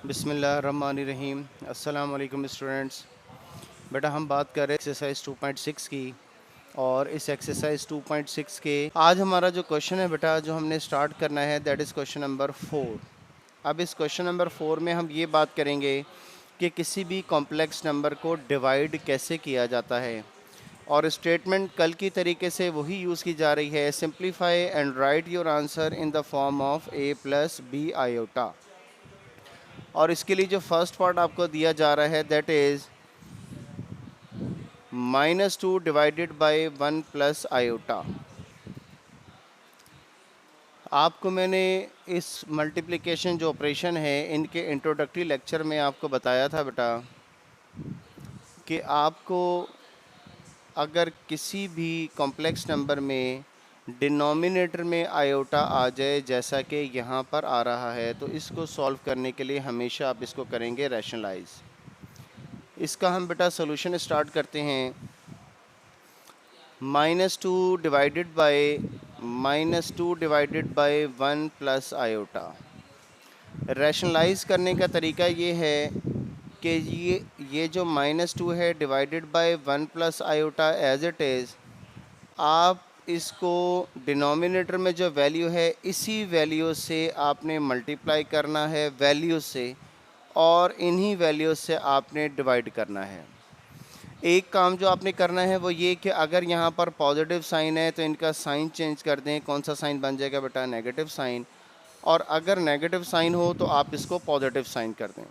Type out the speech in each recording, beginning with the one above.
बिस्मिल्लाहिर्रहमानिर्रहीम। अस्सलाम वालेकुम स्टूडेंट्स। बेटा हम बात कर रहे हैं एक्सरसाइज 2.6 की, और इस एक्सरसाइज 2.6 के आज हमारा जो क्वेश्चन है बेटा जो हमने स्टार्ट करना है दैट इज़ क्वेश्चन नंबर 4। अब इस क्वेश्चन नंबर 4 में हम ये बात करेंगे कि किसी भी कॉम्प्लेक्स नंबर को डिवाइड कैसे किया जाता है, और स्टेटमेंट कल की तरीके से वही यूज़ की जा रही है, simplify and write your answer in the form of a plus B iota. और इसके लिए जो फर्स्ट पार्ट आपको दिया जा रहा है that is -2 divided by 1 plus iota. आपको मैंने इस मल्टीप्लिकेशन जो ऑपरेशन है इनके इंट्रोडक्टरी लेक्चर में आपको बताया था बेटा कि आपको अगर किसी भी कॉम्प्लेक्स नंबर में डिनोमिनेटर में आयोटा आ जाए जैसा कि यहाँ पर आ रहा है, तो इसको सॉल्व करने के लिए हमेशा आप इसको करेंगे रैशनलाइज। इसका हम बेटा सोल्यूशन स्टार्ट करते हैं। -2 divided by 1 plus iota. Rationalise करने का तरीका ये है कि ये जो -2 है divided by 1 plus iota as it is, आप इसको डिनोमिनेटर में जो वैल्यू है इसी वैल्यू से आपने मल्टीप्लाई करना है वैल्यू से, और इन्हीं वैल्यू से आपने डिवाइड करना है। एक काम जो आपने करना है वो ये कि अगर यहाँ पर पॉजिटिव साइन है तो इनका साइन चेंज कर दें। कौन सा साइन बन जाएगा बेटा? Negative sign. और अगर नेगेटिव साइन हो तो आप इसको पॉजिटिव साइन कर दें।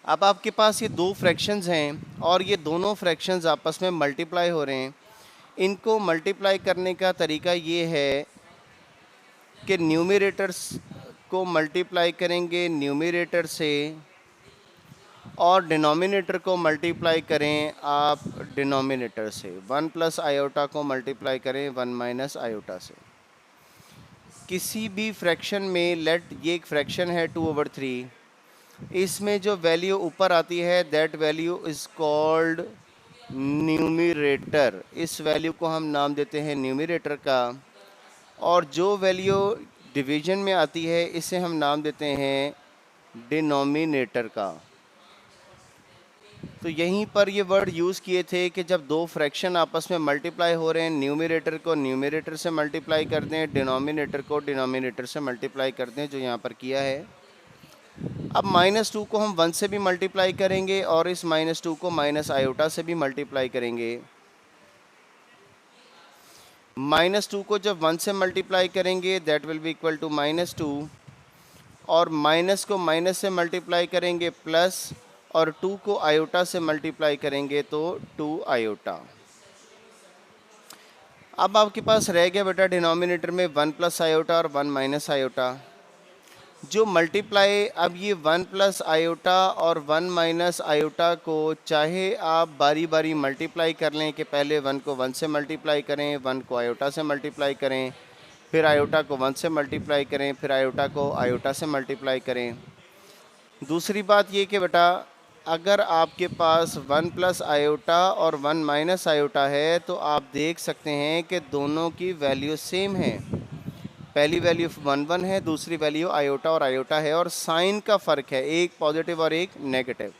अब आपके पास ये दो फ्रैक्शंस हैं और ये दोनों फ्रैक्शंस आपस में मल्टीप्लाई हो रहे हैं। इनको मल्टीप्लाई करने का तरीका ये है कि न्यूमरेटर्स को मल्टीप्लाई करेंगे न्यूमरेटर से, और डिनोमिनेटर को मल्टीप्लाई करें आप डिनोमिनेटर से। 1 प्लस आयोटा को मल्टीप्लाई करें 1 माइनस आयोटा से। किसी भी फ्रैक्शन में ये एक फ्रैक्शन है 2/3, इसमें जो वैल्यू ऊपर आती है that value is called numerator. इस वैल्यू को हम नाम देते हैं न्यूमरेटर का, और जो वैल्यू डिवीजन में आती है इसे हम नाम देते हैं डिनोमिनेटर का। तो यहीं पर ये वर्ड यूज़ किए थे कि जब दो फ्रैक्शन आपस में मल्टीप्लाई हो रहे हैं, न्यूमरेटर को न्यूमरेटर से मल्टीप्लाई कर दें, डिनोमिनेटर को डिनोमिनेटर से मल्टीप्लाई कर दें, जो यहाँ पर किया है। अब -2 को हम 1 से भी मल्टीप्लाई करेंगे और इस -2 को माइनस आयोटा से भी मल्टीप्लाई करेंगे। -2 को जब 1 से मल्टीप्लाई करेंगे that will be equal to -2, और माइनस को माइनस से मल्टीप्लाई करेंगे प्लस, और 2 को आयोटा से मल्टीप्लाई करेंगे तो 2 आयोटा। अब आपके पास रह गया बेटा डिनोमिनेटर में 1 प्लस आयोटा और 1 माइनस आयोटा। जो मल्टीप्लाई, अब ये 1 प्लस आयोटा और 1 माइनस आयोटा को चाहे आप बारी बारी मल्टीप्लाई कर लें कि पहले 1 को 1 से मल्टीप्लाई करें, 1 को आयोटा से मल्टीप्लाई करें, फिर आयोटा को 1 से मल्टीप्लाई करें, फिर आयोटा को आयोटा से मल्टीप्लाई करें। दूसरी बात ये कि बेटा अगर आपके पास 1 प्लस आयोटा और 1 माइनस आयोटा है तो आप देख सकते हैं कि दोनों की वैल्यू सेम है। पहली वैल्यू 1 1 है, दूसरी वैल्यू आयोटा और आयोटा है, और साइन का फ़र्क है, एक पॉजिटिव और एक नेगेटिव।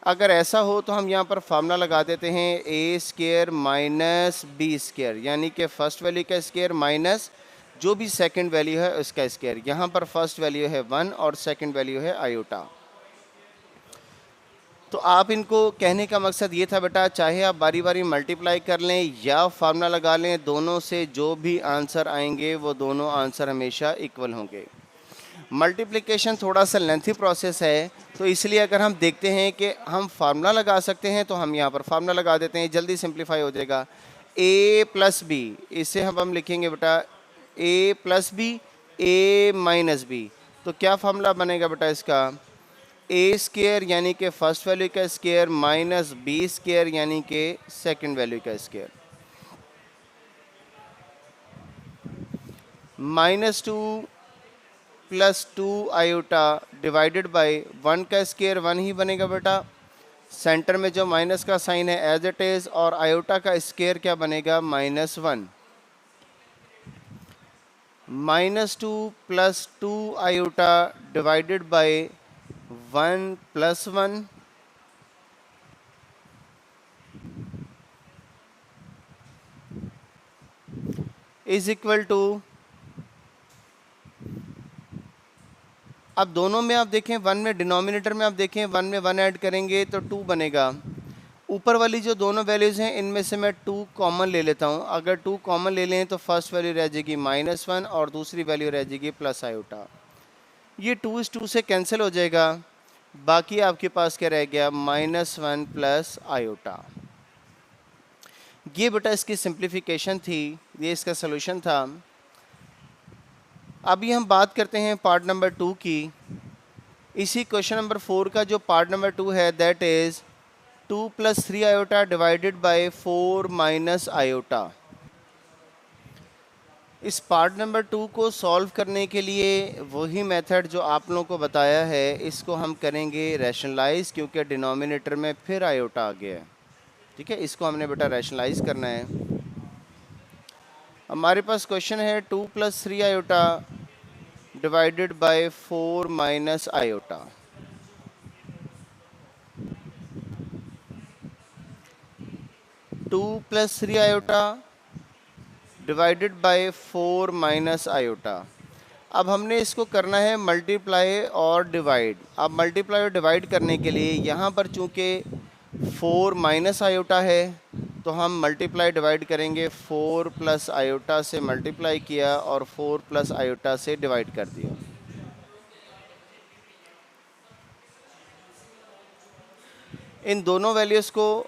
अगर ऐसा हो तो हम यहाँ पर फार्मूला लगा देते हैं a square minus B square, यानी कि फ़र्स्ट वैल्यू का स्क्वायर माइनस जो भी सेकंड वैल्यू है उसका स्क्वायर। यहाँ पर फर्स्ट वैल्यू है 1 और सेकंड वैल्यू है आयोटा। तो आप इनको कहने का मकसद ये था बेटा, चाहे आप बारी बारी मल्टीप्लाई कर लें या फार्मूला लगा लें, दोनों से जो भी आंसर आएंगे वो दोनों आंसर हमेशा इक्वल होंगे। मल्टीप्लिकेशन थोड़ा सा लेंथी प्रोसेस है, तो इसलिए अगर हम देखते हैं कि हम फार्मूला लगा सकते हैं तो हम यहाँ पर फार्मूला लगा देते हैं, जल्दी सिंप्लीफाई हो जाएगा। a प्लस बी, इसे हम लिखेंगे बेटा a plus B a minus B. तो क्या फार्मूला बनेगा बेटा इसका? a स्क्वायर यानी कि फर्स्ट वैल्यू का स्क्वायर माइनस b स्क्वायर यानी कि सेकंड वैल्यू का square. -2 plus 2 iota divided by 1 का स्क्वायर 1 ही बनेगा बेटा। सेंटर में जो माइनस का साइन है एज इट इज़, और आयोटा का स्क्वायर क्या बनेगा? -1। -2 + 2 iota divided by 1 + 1 is equal to, अब दोनों में आप देखें, 1 में डिनोमिनेटर में आप देखें 1 में 1 ऐड करेंगे तो 2 बनेगा। ऊपर वाली जो दोनों वैल्यूज़ हैं इनमें से मैं 2 कॉमन ले लेता हूँ। अगर 2 कॉमन ले लें तो फर्स्ट वैल्यू रह जाएगी -1 और दूसरी वैल्यू रह जाएगी प्लस आयोटा। ये 2 इस 2 से कैंसिल हो जाएगा, बाकी आपके पास क्या रह गया, -1 प्लस आयोटा। ये बेटा इसकी सिंप्लीफिकेशन थी, ये इसका सोल्यूशन था। अभी हम बात करते हैं पार्ट नंबर 2 की। इसी क्वेश्चन नंबर 4 का जो पार्ट नंबर 2 है that is 2 + 3 iota divided by 4 - iota. इस पार्ट नंबर 2 को सॉल्व करने के लिए वही मेथड जो आप लोगों को बताया है, इसको हम करेंगे रैशनलाइज, क्योंकि डिनोमिनेटर में फिर आयोटा आ गया है। ठीक है, इसको हमने बेटा रैशनलाइज करना है। हमारे पास क्वेश्चन है 2 + 3 iota divided by 4 - iota. Two + 3 iota divided by 4 - iota. अब हमने इसको करना है मल्टीप्लाई और डिवाइड। अब मल्टीप्लाई और डिवाइड करने के लिए यहाँ पर चूँकि 4 - आयोटा है तो हम मल्टीप्लाई डिवाइड करेंगे। 4 + आयोटा से मल्टीप्लाई किया और 4 + आयोटा से डिवाइड कर दिया। इन दोनों वैल्यूज़ को,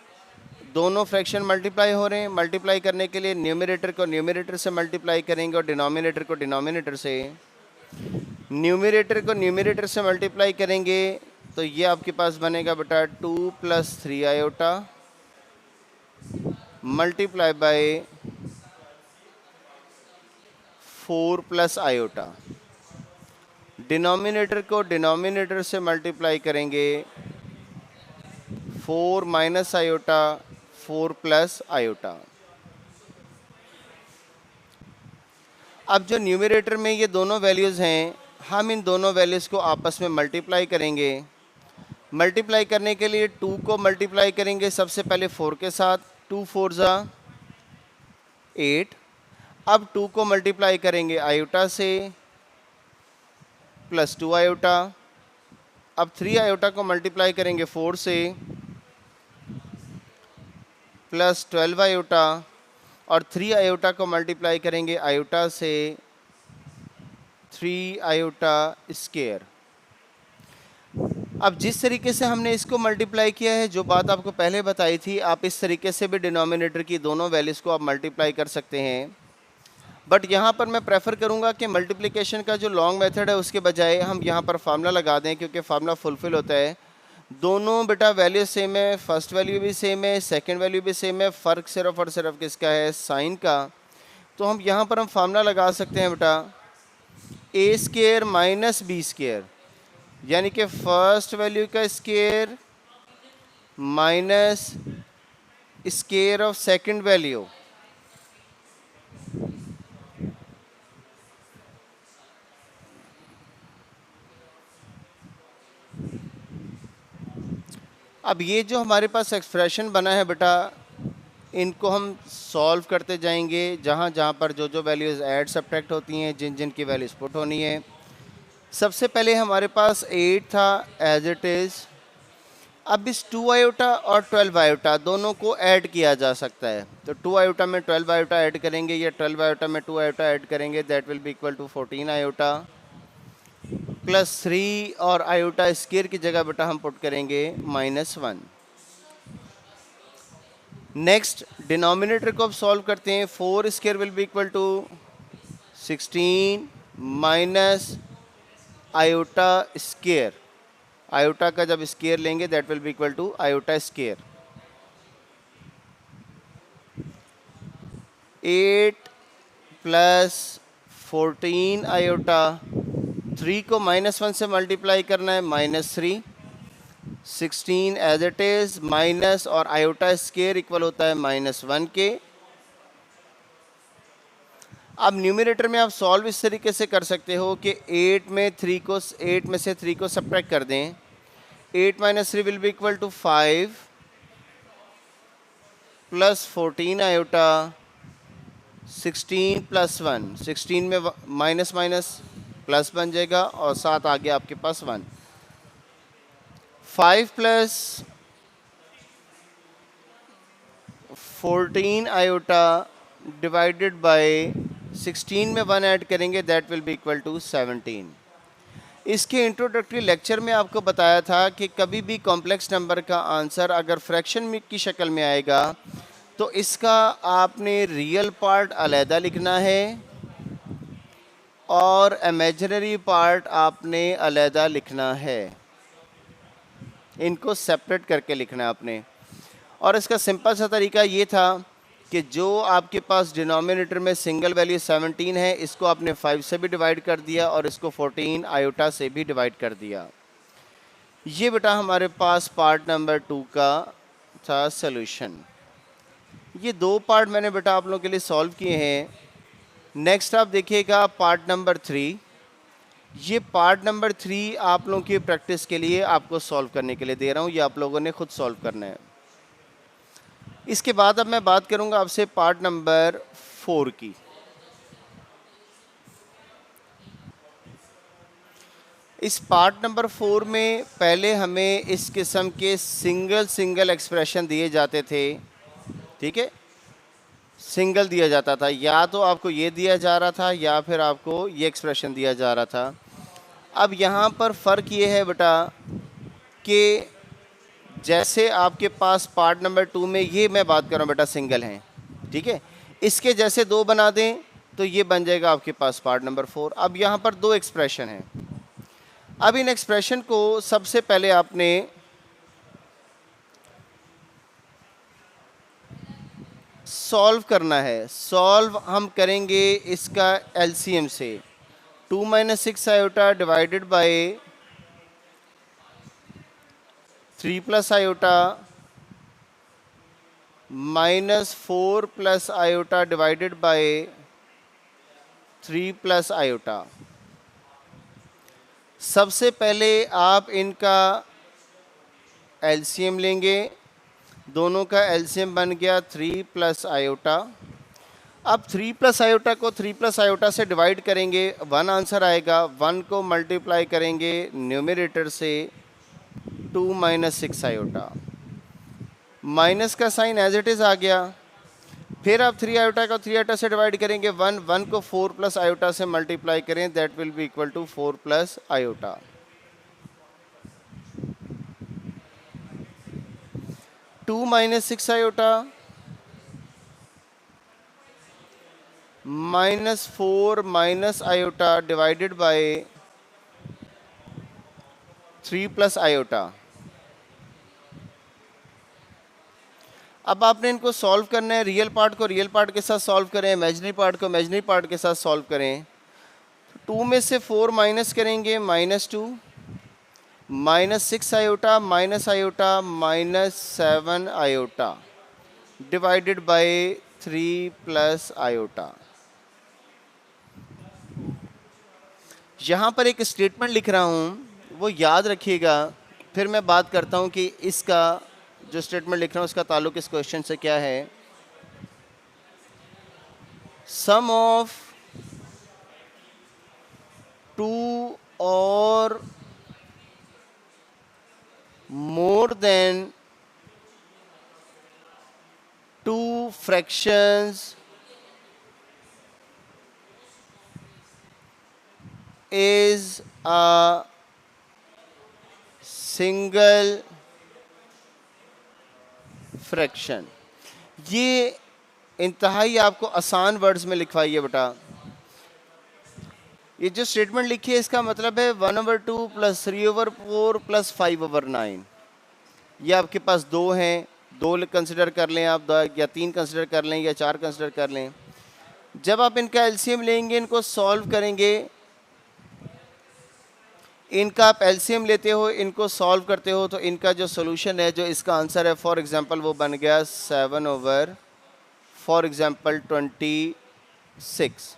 दोनों फ्रैक्शन मल्टीप्लाई हो रहे हैं। मल्टीप्लाई करने के लिए न्यूमरेटर को न्यूमरेटर से मल्टीप्लाई करेंगे और डिनोमिनेटर को डिनोमिनेटर से। न्यूमरेटर को न्यूमरेटर से मल्टीप्लाई करेंगे तो ये आपके पास बनेगा बेटा 2 + 3 iota multiply bye 4 + iota. Denominator को डिनोमिनेटर से मल्टीप्लाई करेंगे, 4 - आयोटा 4 + आयोटा। अब जो न्यूमरेटर में ये दोनों वैल्यूज़ हैं, हम इन दोनों वैल्यूज़ को आपस में मल्टीप्लाई करेंगे। मल्टीप्लाई करने के लिए 2 को मल्टीप्लाई करेंगे सबसे पहले 4 के साथ, 2 4 ज़ा 8। अब 2 को मल्टीप्लाई करेंगे आयोटा से +2 आयोटा। अब 3 आयोटा को मल्टीप्लाई करेंगे 4 से +12 आयोटा, और 3 आयोटा को मल्टीप्लाई करेंगे आयोटा से 3 आयोटा स्क्वायर। अब जिस तरीके से हमने इसको मल्टीप्लाई किया है, जो बात आपको पहले बताई थी, आप इस तरीके से भी डिनोमिनेटर की दोनों वैल्यूज़ को आप मल्टीप्लाई कर सकते हैं। बट यहाँ पर मैं प्रेफर करूँगा कि मल्टीप्लिकेशन का जो लॉन्ग मेथड है उसके बजाय हम यहाँ पर फार्मूला लगा दें, क्योंकि फार्मूला फुलफिल होता है। दोनों बेटा वैल्यू सेम है, फर्स्ट वैल्यू भी सेम है, सेकंड वैल्यू भी सेम है, फ़र्क सिर्फ और सिर्फ किसका है, साइन का। तो हम यहाँ पर हम फार्मूला लगा सकते हैं बेटा a² - b², यानी कि फर्स्ट वैल्यू का square minus square of second value. अब ये जो हमारे पास एक्सप्रेशन बना है बेटा, इनको हम सॉल्व करते जाएंगे, जहाँ जहाँ पर जो जो वैल्यूज़ ऐड सब्ट्रैक्ट होती हैं, जिन जिन की वैल्यूज़ पुट होनी है। सबसे पहले हमारे पास 8 था एज इट इज़। अब इस 2 आयोटा और 12 आयोटा दोनों को ऐड किया जा सकता है। तो 2 आयोटा में 12 आयोटा ऐड करेंगे, या 12 आयोटा में 2 आयोटा ऐड करेंगे, that will be equal to 14 iota +3, और आयोटा स्क्वायर की जगह बेटा हम पुट करेंगे -1। नेक्स्ट डिनोमिनेटर को अब सॉल्व करते हैं। 4 square will be equal to 16 minus iota square. Iota का जब स्क्वायर लेंगे that will be equal to iota square. 8 + 14 iota, 3 को -1 से मल्टीप्लाई करना है, -3। 16 एज इट इज़, माइनस और आयोटा स्क्वायर इक्वल होता है -1 के। अब न्यूमरेटर में आप सॉल्व इस तरीके से कर सकते हो कि 8 में से 3 को सब्ट्रैक्ट कर दें। 8 minus 3 will be equal to 5 plus 14 iota 16 plus 1। 16 में माइनस माइनस प्लस बन जाएगा और साथ आगे आपके पास 1। 5 प्लस 14 आयोटा डिवाइडेड बाय 16 में 1 ऐड करेंगे, that will be equal to 17। इसके इंट्रोडक्टरी लेक्चर में आपको बताया था कि कभी भी कॉम्प्लेक्स नंबर का आंसर अगर फ्रैक्शन की शक्ल में आएगा तो इसका आपने रियल पार्ट अलहदा लिखना है और इमेजिनरी पार्ट आपने अलहदा लिखना है। इनको सेपरेट करके लिखना है आपने। और इसका सिंपल सा तरीका ये था कि जो आपके पास डिनोमिनेटर में सिंगल वैल्यू 17 है, इसको आपने 5 से भी डिवाइड कर दिया और इसको 14 आयोटा से भी डिवाइड कर दिया। ये बेटा हमारे पास पार्ट नंबर 2 का था सॉल्यूशन। ये 2 पार्ट मैंने बेटा आप लोगों के लिए सॉल्व किए हैं। नेक्स्ट आप देखिएगा पार्ट नंबर 3। ये पार्ट नंबर 3 आप लोगों की प्रैक्टिस के लिए आपको सॉल्व करने के लिए दे रहा हूँ। ये आप लोगों ने खुद सॉल्व करना है। इसके बाद अब मैं बात करूंगा आपसे पार्ट नंबर 4 की। इस पार्ट नंबर 4 में पहले हमें इस किस्म के सिंगल एक्सप्रेशन दिए जाते थे, ठीक है। सिंगल दिया जाता था, या तो आपको ये दिया जा रहा था या फिर आपको ये एक्सप्रेशन दिया जा रहा था। अब यहाँ पर फ़र्क ये है बेटा कि जैसे आपके पास पार्ट नंबर 2 में, ये मैं बात कर रहा हूँ बेटा सिंगल हैं, ठीक है। इसके जैसे 2 बना दें तो ये बन जाएगा आपके पास पार्ट नंबर 4। अब यहाँ पर 2 एक्सप्रेशन हैं। अब इन एक्सप्रेशन को सबसे पहले आपने सॉल्व करना है। सॉल्व हम करेंगे इसका एलसीएम से। 2 minus 6 iota divided by 3 plus iota minus 4 plus iota divided by 3 plus iota. सबसे पहले आप इनका एलसीएम लेंगे। दोनों का एलसीएम बन गया 3 प्लस आयोटा। अब 3 प्लस आयोटा को 3 प्लस आयोटा से डिवाइड करेंगे, 1 आंसर आएगा। 1 को मल्टीप्लाई करेंगे न्यूमरेटर से 2 माइनस 6 आयोटा। माइनस का साइन एज इट इज़ आ गया। फिर आप 3 आयोटा को 3 आयोटा से डिवाइड करेंगे, 1 को 4 प्लस आयोटा से मल्टीप्लाई करें, that will be equal to 4 plus iota. 2 minus 6 iota minus 4 minus iota divided by 3 plus iota. अब आपने इनको सॉल्व करना है। रियल पार्ट को रियल पार्ट के साथ सॉल्व करें, इमेजिनरी पार्ट को इमेजिनरी पार्ट के साथ सॉल्व करें। 2 में से 4 माइनस करेंगे, -2 minus 6 iota minus minus 7 iota divided by 3 plus iota. यहाँ पर एक स्टेटमेंट लिख रहा हूँ, वो याद रखिएगा। फिर मैं बात करता हूँ कि इसका जो स्टेटमेंट लिख रहा हूँ उसका ताल्लुक इस क्वेश्चन से क्या है। सम ऑफ 2 और more than 2 fractions is a single fraction। ये इंतहाई आपको आसान वर्ड्स में लिखवाइए बेटा। ये जो स्टेटमेंट लिखी है इसका मतलब है 1/2 प्लस 3/4 प्लस 5/9। ये आपके पास 2 हैं, 2 कंसिडर कर लें आप, या 3 कंसिडर कर लें या 4 कंसिडर कर लें। जब आप इनका एलसीएम लेंगे, इनको सॉल्व करेंगे, इनका आप एलसीएम लेते हो, इनको सॉल्व करते हो, तो इनका जो सोल्यूशन है, जो इसका आंसर है, फॉर एग्जांपल वो बन गया 7/, फॉर एग्जांपल 20 6।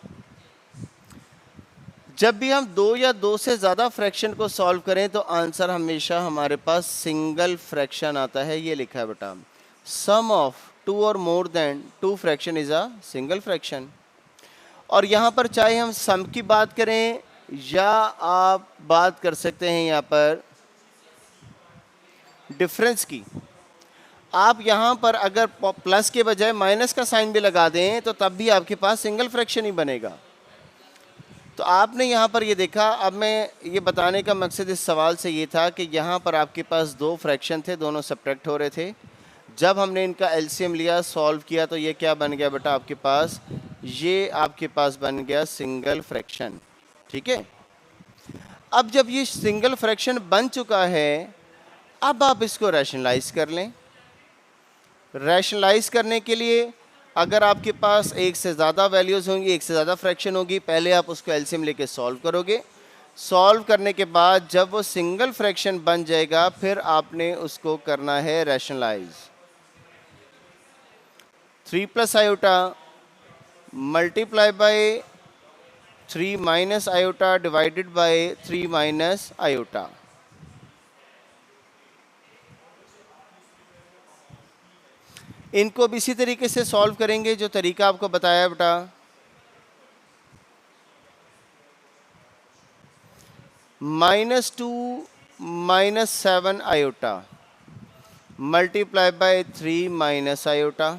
जब भी हम दो या दो से ज़्यादा फ्रैक्शन को सॉल्व करें तो आंसर हमेशा हमारे पास सिंगल फ्रैक्शन आता है। ये लिखा है बेटा, सम ऑफ टू और more than two fraction is a single fraction. और यहाँ पर चाहे हम सम की बात करें या आप बात कर सकते हैं यहाँ पर डिफरेंस की, आप यहाँ पर अगर प्लस के बजाय माइनस का साइन भी लगा दें तो तब भी आपके पास सिंगल फ्रैक्शन ही बनेगा। तो आपने यहाँ पर ये देखा। अब मैं ये बताने का मकसद इस सवाल से ये था कि यहाँ पर आपके पास दो फ्रैक्शन थे, दोनों सब्ट्रैक्ट हो रहे थे। जब हमने इनका एलसीएम लिया, सॉल्व किया, तो ये क्या बन गया बेटा आपके पास, ये आपके पास बन गया सिंगल फ्रैक्शन। ठीक है। अब जब ये सिंगल फ्रैक्शन बन चुका है, अब आप इसको रैशनलाइज कर लें। रैशनलाइज करने के लिए अगर आपके पास एक से ज़्यादा वैल्यूज़ होंगी, एक से ज़्यादा फ्रैक्शन होगी, पहले आप उसको एलसीएम लेके सॉल्व करोगे। सॉल्व करने के बाद जब वो सिंगल फ्रैक्शन बन जाएगा, फिर आपने उसको करना है rationalise. 3 plus iota multiply by 3 minus iota divided by 3 minus iota. इनको भी इसी तरीके से सॉल्व करेंगे जो तरीका आपको बताया बेटा। -2 minus 7 iota multiply by 3 minus iota.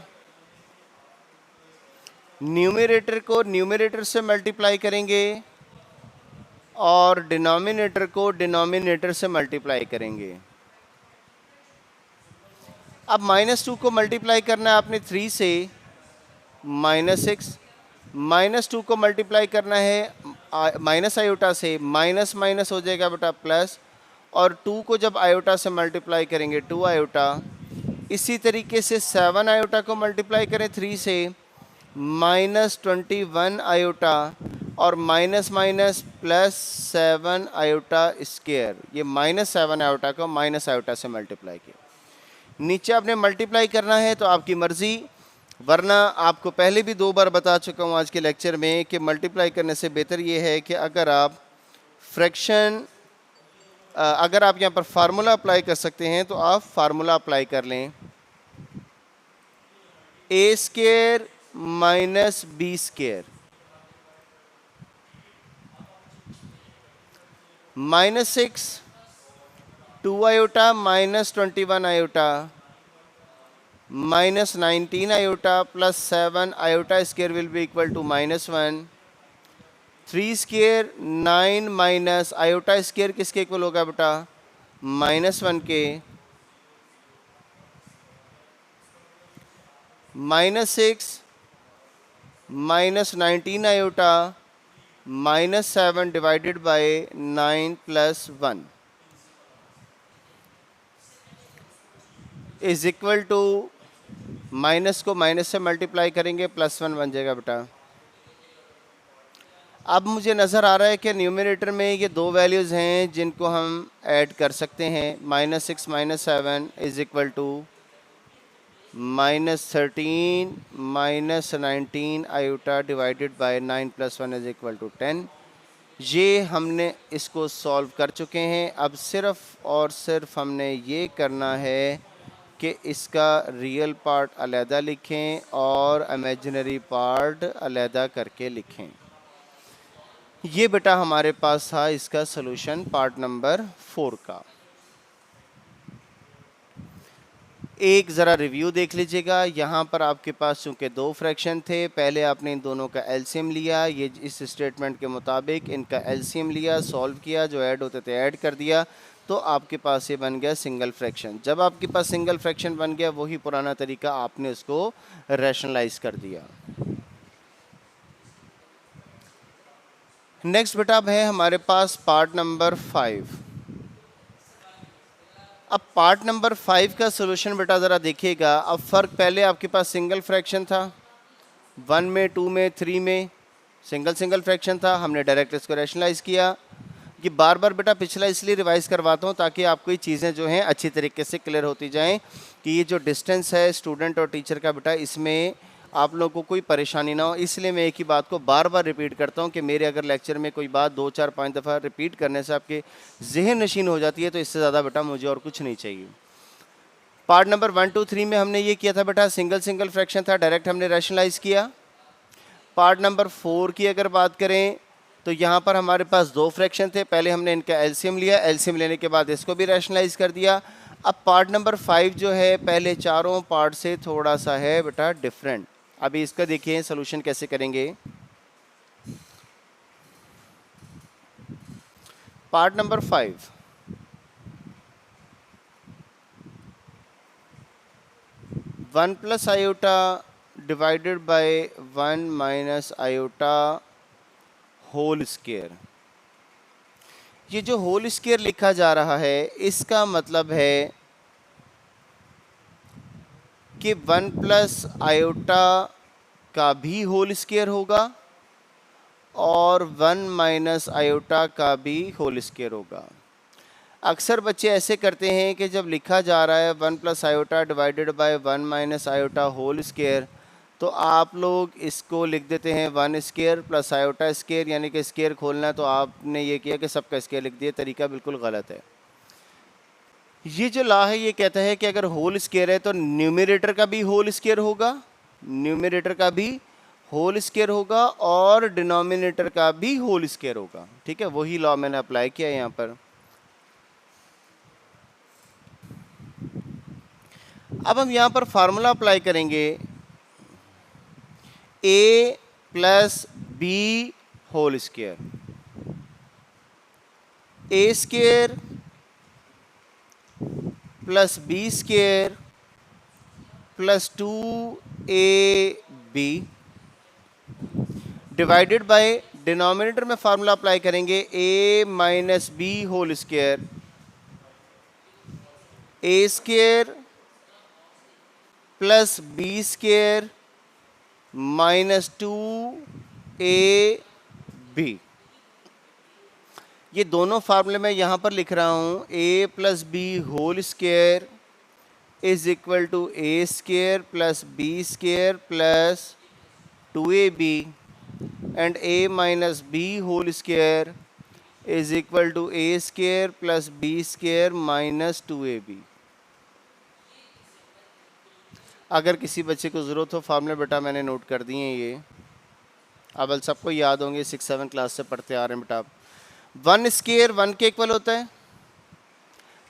Numerator को न्यूमरेटर से मल्टीप्लाई करेंगे और डिनोमिनेटर को डिनोमिनेटर से मल्टीप्लाई करेंगे। अब -2 को मल्टीप्लाई करना है आपने 3 से, -6। -2 को मल्टीप्लाई करना है माइनस आयोटा से, माइनस माइनस हो जाएगा बेटा प्लस, और 2 को जब आयोटा से मल्टीप्लाई करेंगे 2 आयोटा। इसी तरीके से 7 आयोटा को मल्टीप्लाई करें 3 से, -21 आयोटा, और minus minus plus 7 iota square. ये -7 आयोटा को माइनस आयोटा से मल्टीप्लाई किया। नीचे आपने मल्टीप्लाई करना है तो आपकी मर्ज़ी, वरना आपको पहले भी 2 बार बता चुका हूँ आज के लेक्चर में कि मल्टीप्लाई करने से बेहतर ये है कि अगर आप फ्रैक्शन अगर आप यहाँ पर फार्मूला अप्लाई कर सकते हैं तो आप फार्मूला अप्लाई कर लें। A square minus B square -6 2 iota minus 21 iota -19 iota plus 7 iota square will be equal to -1। 3 square 9 minus iota square किसके इक्वल होगा बेटा, -1 के। -6 -19 आयोटा -7 डिवाइडेड बाय 9 प्लस 1 इज इक्वल टू, माइनस को माइनस से multiply करेंगे +1 बन जाएगा बेटा। अब मुझे नज़र आ रहा है कि न्यूमरेटर में ये 2 वैल्यूज़ हैं जिनको हम ऐड कर सकते हैं। -6 -7 is equal to -13 -19 iota divided by 9 + 1 is equal to 10। ये हमने इसको सॉल्व कर चुके हैं। अब सिर्फ़ और सिर्फ हमने ये करना है कि इसका रियल पार्ट अलहदा लिखें और इमेजिनरी पार्ट अलहदा करके लिखें। ये बेटा हमारे पास था इसका सॉल्यूशन पार्ट नंबर 4 का। एक ज़रा रिव्यू देख लीजिएगा। यहाँ पर आपके पास चूँकि 2 फ्रैक्शन थे, पहले आपने इन दोनों का एलसीएम लिया। ये इस स्टेटमेंट के मुताबिक इनका एलसीएम लिया, सॉल्व किया, जो ऐड होते थे ऐड कर दिया, तो आपके पास ये बन गया सिंगल फ्रैक्शन। जब आपके पास सिंगल फ्रैक्शन बन गया, वही पुराना तरीका, आपने उसको रैशनलाइज कर दिया। नेक्स्ट बेटा अब है हमारे पास पार्ट नंबर 5। अब पार्ट नंबर 5 का सॉल्यूशन बेटा ज़रा देखिएगा। अब फ़र्क, पहले आपके पास सिंगल फ्रैक्शन था, 1 में 2 में 3 में सिंगल फ्रैक्शन था, हमने डायरेक्ट इसको रैशनलाइज़ किया। ये बार बार बेटा पिछला इसलिए रिवाइज करवाता हूँ ताकि आपको ये चीज़ें जो हैं अच्छी तरीके से क्लियर होती जाएं कि ये जो डिस्टेंस है स्टूडेंट और टीचर का बेटा, इसमें आप लोगों को कोई परेशानी ना हो, इसलिए मैं एक ही बात को बार बार रिपीट करता हूँ कि मेरे अगर लेक्चर में कोई बात 2 4 5 दफ़ा रिपीट करने से आपके जहन नशीन हो जाती है तो इससे ज़्यादा बेटा मुझे और कुछ नहीं चाहिए। पार्ट नंबर 1 2 3 में हमने ये किया था बेटा, सिंगल सिंगल फ्रैक्शन था, डायरेक्ट हमने रैशनलाइज किया। पार्ट नंबर 4 की अगर बात करें तो यहाँ पर हमारे पास दो फ्रैक्शन थे, पहले हमने इनका एलसीएम लिया, एलसीएम लेने के बाद इसको भी रैशनलाइज कर दिया। अब पार्ट नंबर 5 जो है पहले चारों पार्ट से थोड़ा सा है बेटा डिफरेंट। अभी इसका देखिए सोल्यूशन कैसे करेंगे। Part number 5, one plus iota divided by 1 minus iota whole square. ये जो होल स्क्वायर लिखा जा रहा है इसका मतलब है कि 1 प्लस आयोटा का भी होल स्क्वायर होगा और 1 माइनस आयोटा का भी होल स्क्वायर होगा। अक्सर बच्चे ऐसे करते हैं कि जब लिखा जा रहा है 1 plus iota divided by 1 minus iota whole square तो आप लोग इसको लिख देते हैं 1 स्क्वायर प्लस आयोटा स्क्वायर, यानी कि स्क्वायर खोलना है तो आपने ये किया कि सबका स्क्वायर लिख दिया। तरीका बिल्कुल गलत है। ये जो लॉ है ये कहता है कि अगर होल स्क्वायर है तो न्यूमरेटर का भी होल स्क्वायर होगा, न्यूमरेटर का भी होल स्क्वायर होगा और डिनोमिनेटर का भी होल स्क्वायर होगा। ठीक है, वही लॉ मैंने अप्लाई किया है यहाँ पर। अब हम यहाँ पर फार्मूला अप्लाई करेंगे a plus B whole square, A square plus B square plus 2ab divided by denominator में फार्मूला अप्लाई करेंगे a minus B whole square, A square plus B square minus 2ab। ये दोनों फार्मूले मैं यहाँ पर लिख रहा हूँ। a plus B whole square is equal to A square plus B square plus 2ab and a minus B whole square is equal to A square plus B square minus 2ab। अगर किसी बच्चे को ज़रूरत हो फार्मूले बेटा मैंने note कर दिए हैं ये, अब सबको याद होंगे, 6-7 क्लास से पढ़ते आ रहे हैं बेटा आप। 1 स्क्वायर 1 के इक्वल होता है,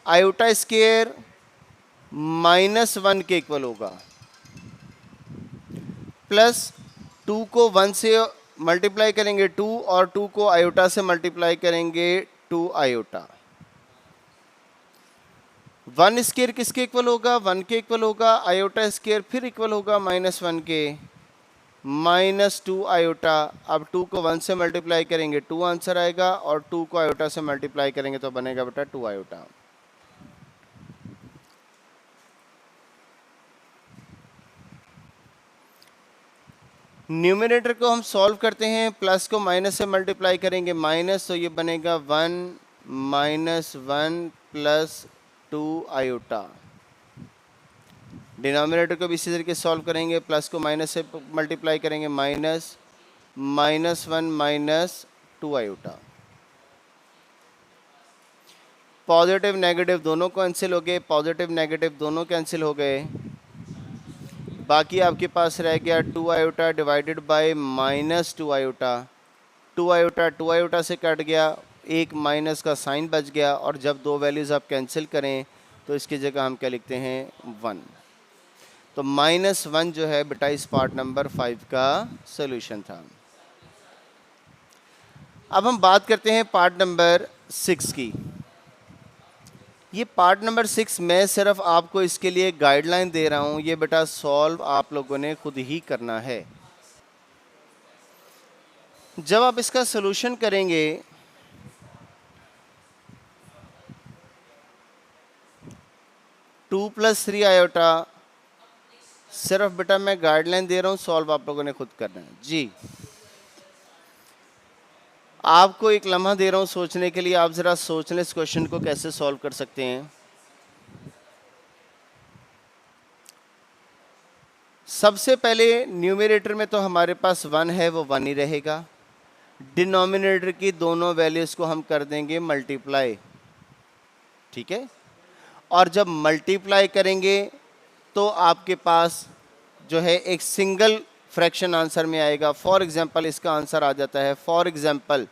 आयोटा स्क्वायर माइनस 1 के इक्वल होगा, प्लस 2 को 1 से मल्टीप्लाई करेंगे 2 और 2 को आयोटा से मल्टीप्लाई करेंगे 2 आयोटा। 1 स्क्वायर किसके इक्वल होगा, 1 के इक्वल होगा, आयोटा स्क्वायर फिर इक्वल होगा माइनस 1 के, माइनस 2 आयोटा। अब 2 को 1 से मल्टीप्लाई करेंगे 2 आंसर आएगा और 2 को आयोटा से मल्टीप्लाई करेंगे तो बनेगा बेटा 2 आयोटा। न्यूमरेटर को हम सॉल्व करते हैं, प्लस को माइनस से मल्टीप्लाई करेंगे माइनस, तो ये बनेगा 1 माइनस 1 प्लस 2 आयोटा। डिनोमिनेटर को भी इसी तरीके से सॉल्व करेंगे, प्लस को माइनस से मल्टीप्लाई करेंगे minus 1 minus 2 iota. Positive negative दोनों कैंसिल हो गए, पॉजिटिव नेगेटिव दोनों कैंसिल हो गए, बाकी आपके पास रह गया 2 iota divided bye minus 2 iota. 2 iota से कट गया, एक माइनस का साइन बच गया और जब दो वैल्यूज़ आप कैंसिल करें तो इसकी जगह हम क्या लिखते हैं 1। तो -1 जो है बेटा इस पार्ट नंबर 5 का सॉल्यूशन था। अब हम बात करते हैं पार्ट नंबर 6 की। ये पार्ट नंबर 6 मैं सिर्फ आपको इसके लिए गाइडलाइन दे रहा हूँ, ये बेटा सॉल्व आप लोगों ने खुद ही करना है। जब आप इसका सॉल्यूशन करेंगे टू प्लस 3 आयोटा, सिर्फ बेटा मैं गाइडलाइन दे रहा हूँ, सॉल्व आप लोगों ने खुद करना है जी। आपको एक लम्हा दे रहा हूँ सोचने के लिए, आप ज़रा सोच लें इस क्वेश्चन को कैसे सॉल्व कर सकते हैं। सबसे पहले न्यूमरेटर में तो हमारे पास 1 है, वो 1 ही रहेगा। डिनोमिनेटर की दोनों वैल्यूज़ को हम कर देंगे मल्टीप्लाई, ठीक है। और जब मल्टीप्लाई करेंगे तो आपके पास जो है एक सिंगल फ्रैक्शन आंसर में आएगा। फॉर एग्जांपल इसका आंसर आ जाता है, फॉर एग्जांपल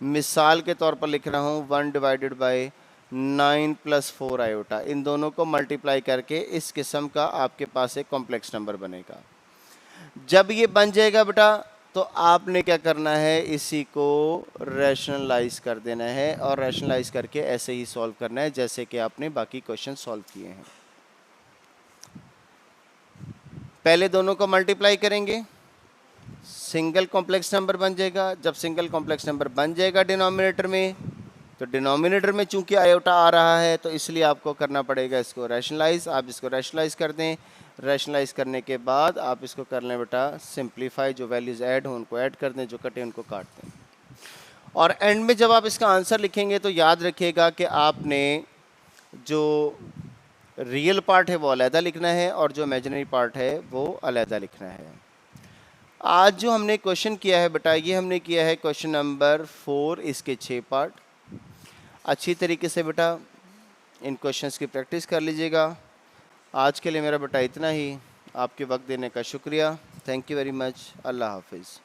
मिसाल के तौर पर लिख रहा हूँ 1 डिवाइडेड बाई 9 + 4 आयोटा। इन दोनों को मल्टीप्लाई करके इस किस्म का आपके पास एक कॉम्प्लेक्स नंबर बनेगा। जब ये बन जाएगा बेटा तो आपने क्या करना है, इसी को रैशनलाइज कर देना है और रैशनलाइज करके ऐसे ही सॉल्व करना है जैसे कि आपने बाकी क्वेश्चन सॉल्व किए हैं। पहले दोनों को मल्टीप्लाई करेंगे, सिंगल कॉम्प्लेक्स नंबर बन जाएगा। जब सिंगल कॉम्प्लेक्स नंबर बन जाएगा डिनोमिनेटर में, तो डिनोमिनेटर में चूंकि आयोटा आ रहा है तो इसलिए आपको करना पड़ेगा इसको रैशनलाइज। आप इसको रैशनलाइज कर दें, रैशनलाइज करने के बाद आप इसको कर लें बेटा सिंप्लीफाई। जो वैल्यूज़ ऐड हों उनको ऐड कर दें, जो कटे उनको काट दें। और एंड में जब आप इसका आंसर लिखेंगे तो याद रखिएगा कि आपने जो रियल पार्ट है वो अलहदा लिखना है और जो इमेजिनरी पार्ट है वो अलहदा लिखना है। आज जो हमने क्वेश्चन किया है बेटा, ये हमने किया है क्वेश्चन नंबर 4, इसके 6 पार्ट। अच्छी तरीके से बेटा इन क्वेश्चंस की प्रैक्टिस कर लीजिएगा। आज के लिए मेरा बेटा इतना ही। आपके वक्त देने का शुक्रिया। Thank you very much. अल्लाह हाफिज़।